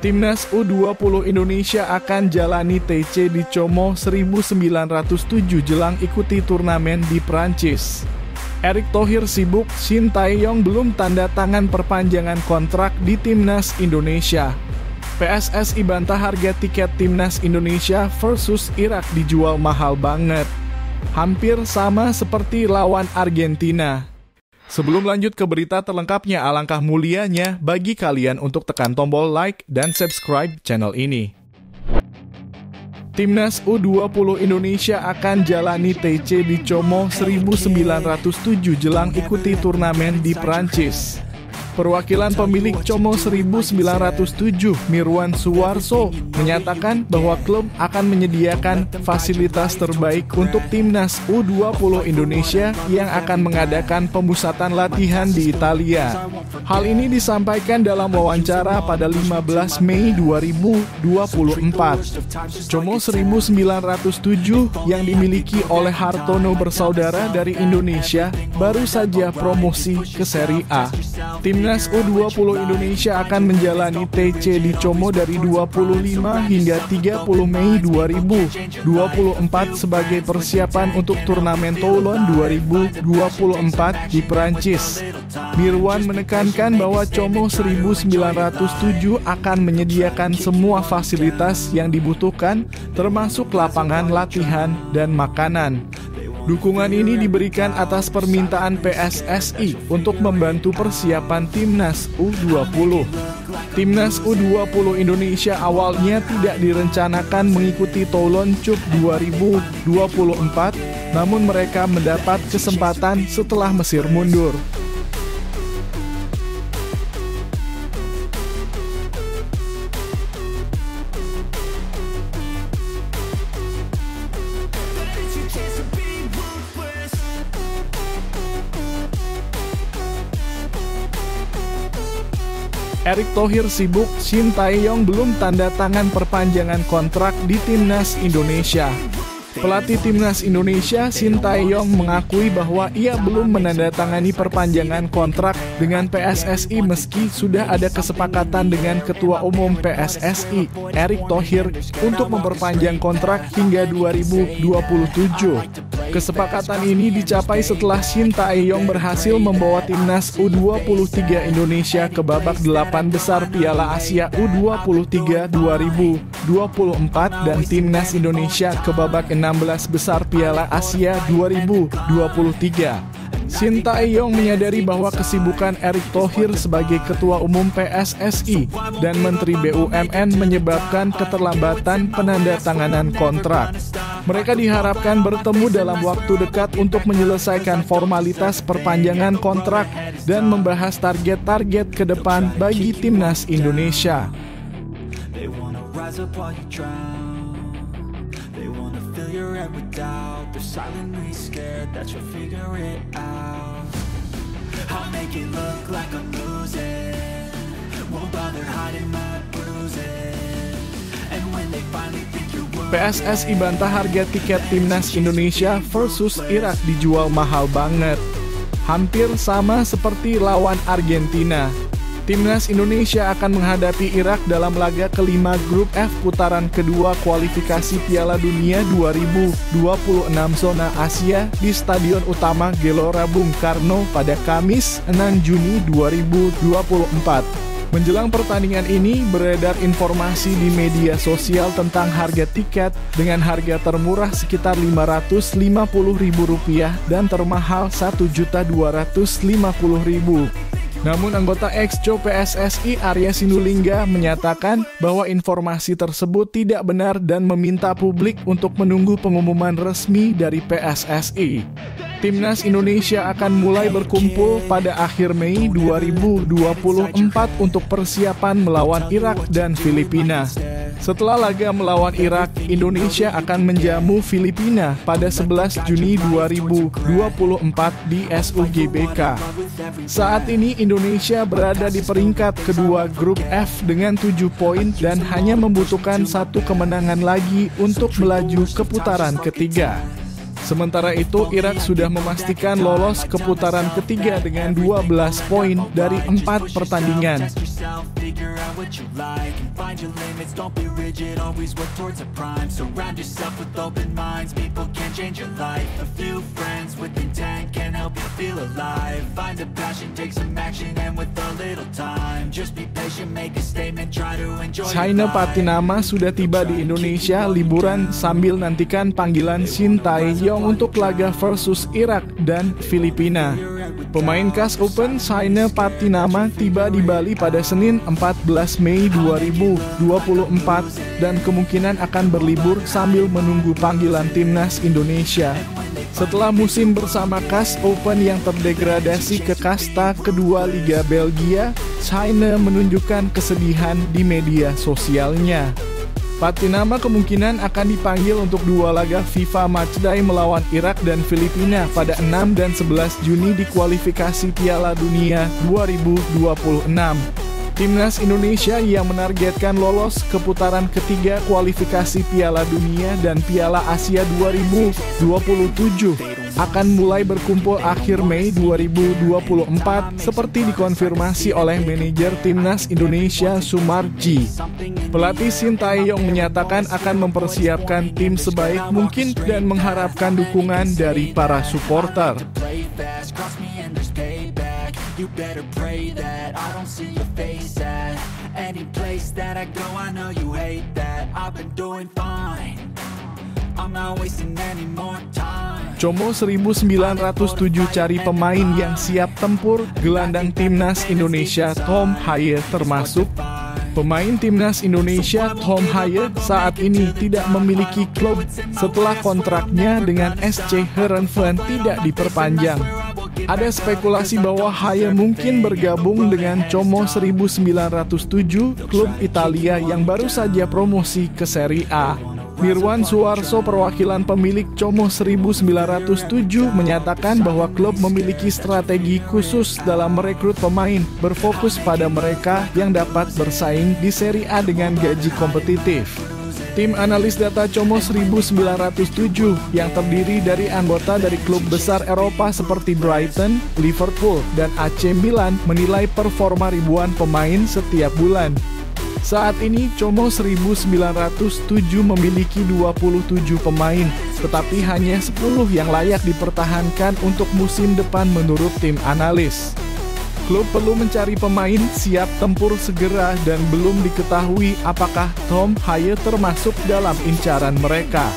Timnas U20 Indonesia akan jalani TC di Como 1907 jelang ikuti turnamen di Prancis. Erick Thohir sibuk, Shin Tae-yong belum tanda tangan perpanjangan kontrak di Timnas Indonesia. PSSI bantah harga tiket Timnas Indonesia versus Irak dijual mahal banget. Hampir sama seperti lawan Argentina. Sebelum lanjut ke berita terlengkapnya, alangkah mulianya bagi kalian untuk tekan tombol like dan subscribe channel ini. Timnas U20 Indonesia akan jalani TC di Como 1907 jelang ikuti turnamen di Prancis. Perwakilan pemilik Como 1907, Mirwan Suwarso, menyatakan bahwa klub akan menyediakan fasilitas terbaik untuk Timnas U20 Indonesia yang akan mengadakan pemusatan latihan di Italia. Hal ini disampaikan dalam wawancara pada 15 Mei 2024. Como 1907 yang dimiliki oleh Hartono bersaudara dari Indonesia baru saja promosi ke Serie A. Timnas U20 Indonesia akan menjalani TC di Como dari 25 hingga 30 Mei 2024 sebagai persiapan untuk turnamen Toulon 2024 di Prancis. Mirwan menekankan bahwa Como 1907 akan menyediakan semua fasilitas yang dibutuhkan, termasuk lapangan latihan dan makanan. Dukungan ini diberikan atas permintaan PSSI untuk membantu persiapan Timnas U20. Timnas U20 Indonesia awalnya tidak direncanakan mengikuti Toulon Cup 2024, namun mereka mendapat kesempatan setelah Mesir mundur. Erick Thohir sibuk, Shin Tae-yong belum tanda tangan perpanjangan kontrak di Timnas Indonesia. Pelatih Timnas Indonesia, Shin Tae-yong, mengakui bahwa ia belum menandatangani perpanjangan kontrak dengan PSSI meski sudah ada kesepakatan dengan Ketua Umum PSSI, Erick Thohir, untuk memperpanjang kontrak hingga 2027. Kesepakatan ini dicapai setelah Shin Tae-yong berhasil membawa Timnas U23 Indonesia ke babak 8 besar Piala Asia U23 2024 dan Timnas Indonesia ke babak 16 besar Piala Asia 2023. Shin Tae-yong menyadari bahwa kesibukan Erick Thohir sebagai Ketua Umum PSSI dan Menteri BUMN menyebabkan keterlambatan penandatanganan kontrak. Mereka diharapkan bertemu dalam waktu dekat untuk menyelesaikan formalitas perpanjangan kontrak dan membahas target-target ke depan bagi Timnas Indonesia. PSSI bantah harga tiket Timnas Indonesia versus Irak dijual mahal banget. Hampir sama seperti lawan Argentina. Timnas Indonesia akan menghadapi Irak dalam laga kelima Grup F putaran kedua kualifikasi Piala Dunia 2026 zona Asia di Stadion Utama Gelora Bung Karno pada Kamis 6 Juni 2024. Menjelang pertandingan ini, beredar informasi di media sosial tentang harga tiket dengan harga termurah sekitar Rp550.000 dan termahal Rp1.250.000. Namun anggota Exco PSSI Arya Sinulinga menyatakan bahwa informasi tersebut tidak benar dan meminta publik untuk menunggu pengumuman resmi dari PSSI. Timnas Indonesia akan mulai berkumpul pada akhir Mei 2024 untuk persiapan melawan Irak dan Filipina. Setelah laga melawan Irak, Indonesia akan menjamu Filipina pada 11 Juni 2024 di SUGBK. Saat ini Indonesia berada di peringkat kedua Grup F dengan 7 poin dan hanya membutuhkan 1 kemenangan lagi untuk melaju ke putaran ketiga. Sementara itu, Irak sudah memastikan lolos ke putaran ketiga dengan 12 poin dari 4 pertandingan. China Patinama sudah tiba di Indonesia liburan sambil nantikan panggilan Shin Tae-yong untuk laga versus Irak dan Filipina. Pemain KAS Open China Patinama tiba di Bali pada Senin 14 Mei 2024 dan kemungkinan akan berlibur sambil menunggu panggilan timnas Indonesia. Setelah musim bersama KAS Open yang terdegradasi ke kasta kedua Liga Belgia, China menunjukkan kesedihan di media sosialnya. Patinama kemungkinan akan dipanggil untuk 2 laga FIFA Matchday melawan Irak dan Filipina pada 6 dan 11 Juni di kualifikasi Piala Dunia 2026. Timnas Indonesia yang menargetkan lolos ke putaran ketiga kualifikasi Piala Dunia dan Piala Asia 2027 akan mulai berkumpul akhir Mei 2024 seperti dikonfirmasi oleh manajer Timnas Indonesia Sumarji. Pelatih Shin Tae-yong menyatakan akan mempersiapkan tim sebaik mungkin dan mengharapkan dukungan dari para supporter. You better pray that I don't see your face at any place that I go. I know you hate that. I've been doing fine. I'm not wasting any more time. Como 1907 cari pemain yang siap tempur. Gelandang timnas Indonesia Tom Haye termasuk. Pemain timnas Indonesia Tom Haye saat ini tidak memiliki klub setelah kontraknya dengan SC Heerenveen tidak diperpanjang. Ada spekulasi bahwa Haye mungkin bergabung dengan Como 1907, klub Italia yang baru saja promosi ke Serie A. Mirwan Suarso, perwakilan pemilik Como 1907, menyatakan bahwa klub memiliki strategi khusus dalam merekrut pemain, berfokus pada mereka yang dapat bersaing di Serie A dengan gaji kompetitif. Tim analis data Como 1907 yang terdiri dari anggota dari klub besar Eropa seperti Brighton, Liverpool, dan AC Milan menilai performa ribuan pemain setiap bulan. Saat ini Como 1907 memiliki 27 pemain, tetapi hanya 10 yang layak dipertahankan untuk musim depan menurut tim analis. Klub perlu mencari pemain siap tempur segera dan belum diketahui apakah Tom Haye termasuk dalam incaran mereka.